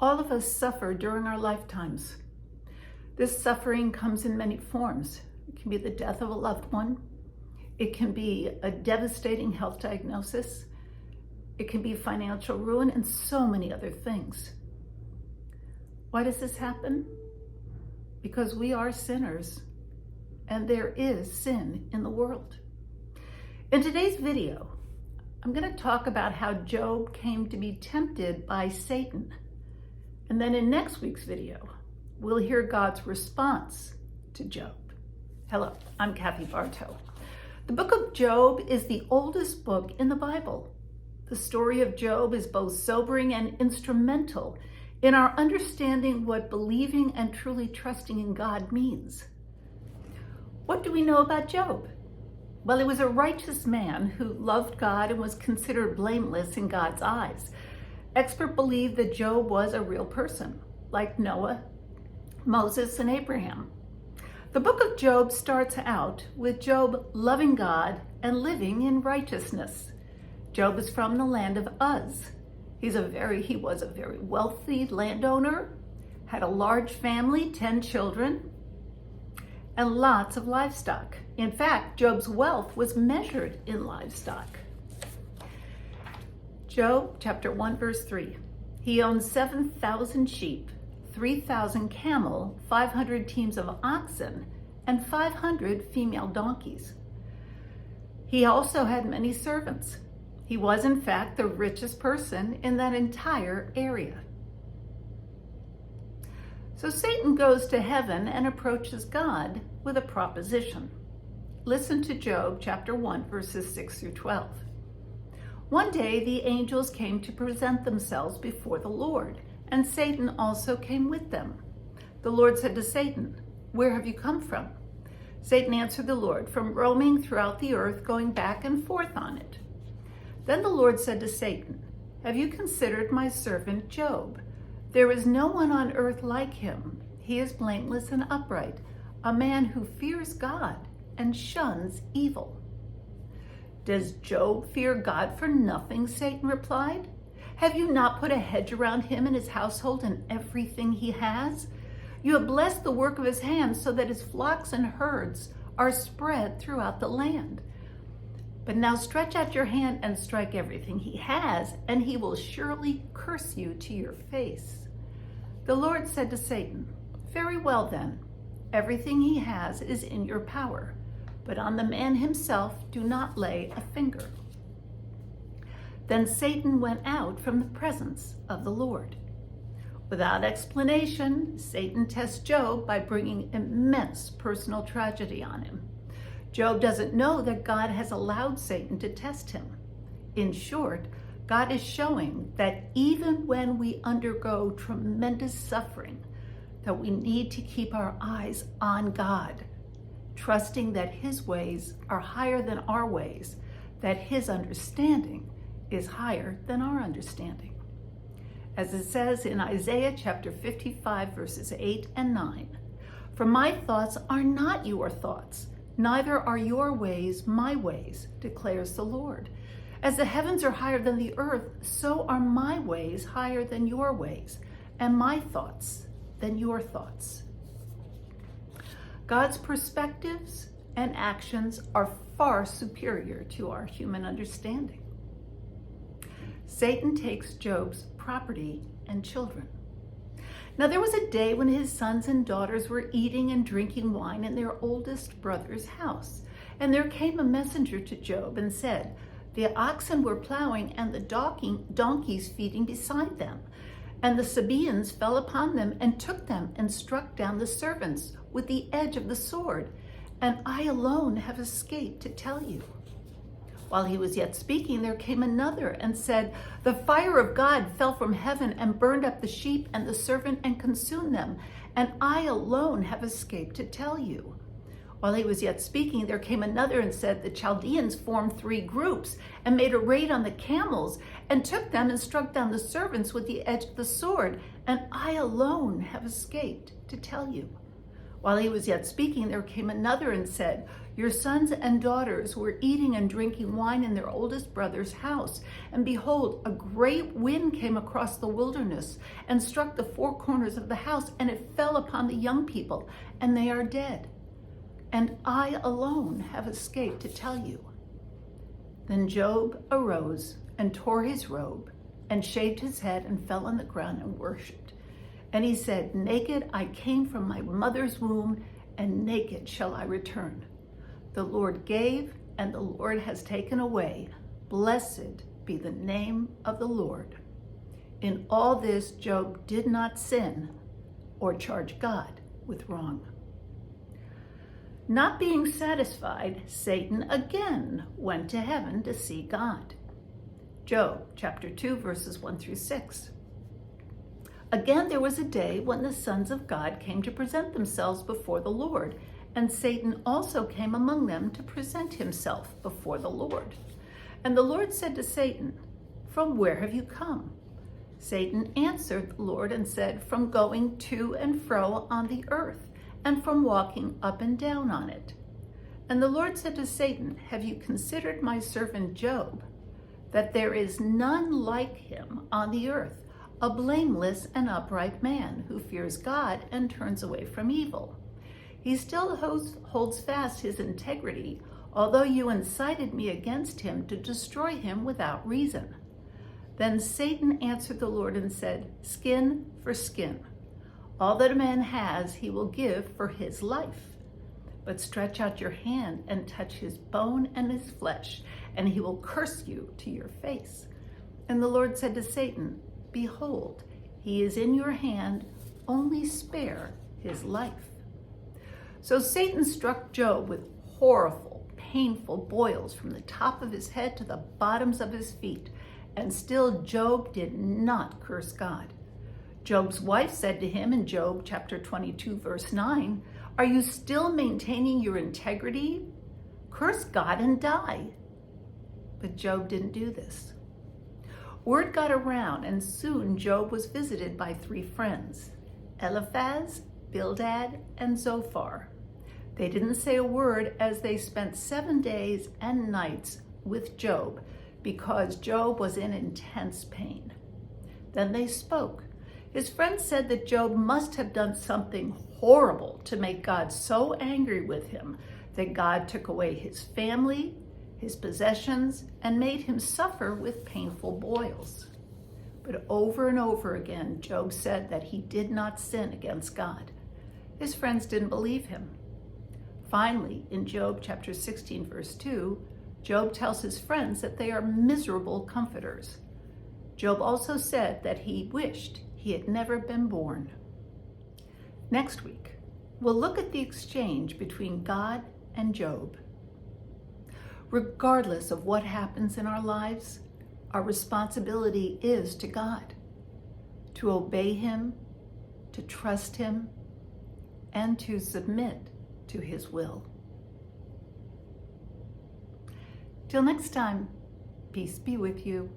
All of us suffer during our lifetimes. This suffering comes in many forms. It can be the death of a loved one. It can be a devastating health diagnosis. It can be financial ruin and so many other things. Why does this happen? Because we are sinners and there is sin in the world. In today's video, I'm going to talk about how Job came to be tempted by Satan. And then in next week's video, we'll hear God's response to Job. Hello, I'm Kathy Bartow. The book of Job is the oldest book in the Bible. The story of Job is both sobering and instrumental in our understanding what believing and truly trusting in God means. What do we know about Job? Well, he was a righteous man who loved God and was considered blameless in God's eyes. Experts believe that Job was a real person, like Noah, Moses, and Abraham. The book of Job starts out with Job loving God and living in righteousness. Job is from the land of Uz. He was a very wealthy landowner, had a large family, 10 children, and lots of livestock. In fact, Job's wealth was measured in livestock. Job chapter 1, verse 3. He owned 7,000 sheep, 3,000 camel, 500 teams of oxen, and 500 female donkeys. He also had many servants. He was, in fact, the richest person in that entire area. So Satan goes to heaven and approaches God with a proposition. Listen to Job chapter 1, verses 6 through 12. One day the angels came to present themselves before the Lord, and Satan also came with them. The Lord said to Satan, "Where have you come from?" Satan answered the Lord, "From roaming throughout the earth, going back and forth on it." Then the Lord said to Satan, "Have you considered my servant Job? There is no one on earth like him. He is blameless and upright, a man who fears God and shuns evil." "Does Job fear God for nothing?" Satan replied. "Have you not put a hedge around him and his household and everything he has? You have blessed the work of his hands so that his flocks and herds are spread throughout the land. But now stretch out your hand and strike everything he has, and he will surely curse you to your face." The Lord said to Satan, "Very well then, everything he has is in your power, but on the man himself do not lay a finger." Then Satan went out from the presence of the Lord. Without explanation, Satan tests Job by bringing immense personal tragedy on him. Job doesn't know that God has allowed Satan to test him. In short, God is showing that even when we undergo tremendous suffering, that we need to keep our eyes on God, trusting that his ways are higher than our ways, that his understanding is higher than our understanding. As it says in Isaiah chapter 55, verses 8 and 9, "For my thoughts are not your thoughts, neither are your ways my ways, declares the Lord. As the heavens are higher than the earth, so are my ways higher than your ways, and my thoughts than your thoughts." God's perspectives and actions are far superior to our human understanding. Satan takes Job's property and children. Now there was a day when his sons and daughters were eating and drinking wine in their oldest brother's house. And there came a messenger to Job and said, "The oxen were plowing and the donkeys feeding beside them. And the Sabaeans fell upon them and took them and struck down the servants with the edge of the sword. And I alone have escaped to tell you." While he was yet speaking, there came another and said, "The fire of God fell from heaven and burned up the sheep and the servant and consumed them, and I alone have escaped to tell you." While he was yet speaking, there came another and said, "The Chaldeans formed 3 groups and made a raid on the camels and took them and struck down the servants with the edge of the sword, and I alone have escaped to tell you." While he was yet speaking, there came another and said, "Your sons and daughters were eating and drinking wine in their oldest brother's house. And behold, a great wind came across the wilderness and struck the four corners of the house, and it fell upon the young people, and they are dead. And I alone have escaped to tell you." Then Job arose and tore his robe and shaved his head and fell on the ground and worshipped. And he said, "Naked I came from my mother's womb, and naked shall I return. The Lord gave, and the Lord has taken away. Blessed be the name of the Lord." In all this, Job did not sin or charge God with wrong. Not being satisfied, Satan again went to heaven to see God. Job chapter 2, verses 1 through 6. Again, there was a day when the sons of God came to present themselves before the Lord, and Satan also came among them to present himself before the Lord. And the Lord said to Satan, "From where have you come?" Satan answered the Lord and said, "From going to and fro on the earth, and from walking up and down on it." And the Lord said to Satan, "Have you considered my servant Job, that there is none like him on the earth, a blameless and upright man who fears God and turns away from evil? He still holds fast his integrity, although you incited me against him to destroy him without reason." Then Satan answered the Lord and said, "Skin for skin. All that a man has he will give for his life. But stretch out your hand and touch his bone and his flesh, and he will curse you to your face." And the Lord said to Satan, "Behold, he is in your hand, only spare his life." So Satan struck Job with horrible, painful boils from the top of his head to the bottoms of his feet, and still Job did not curse God. Job's wife said to him in Job chapter 22, verse 9, "Are you still maintaining your integrity? Curse God and die." But Job didn't do this. Word got around, and soon Job was visited by three friends, Eliphaz, Bildad, and Zophar. They didn't say a word as they spent 7 days and nights with Job because Job was in intense pain. Then they spoke. His friends said that Job must have done something horrible to make God so angry with him that God took away his family, his possessions, and made him suffer with painful boils. But over and over again, Job said that he did not sin against God. His friends didn't believe him. Finally, in Job chapter 16, verse 2, Job tells his friends that they are miserable comforters. Job also said that he wished he had never been born. Next week, we'll look at the exchange between God and Job. Regardless of what happens in our lives, our responsibility is to God, to obey him, to trust him, and to submit to his will. Till next time, peace be with you.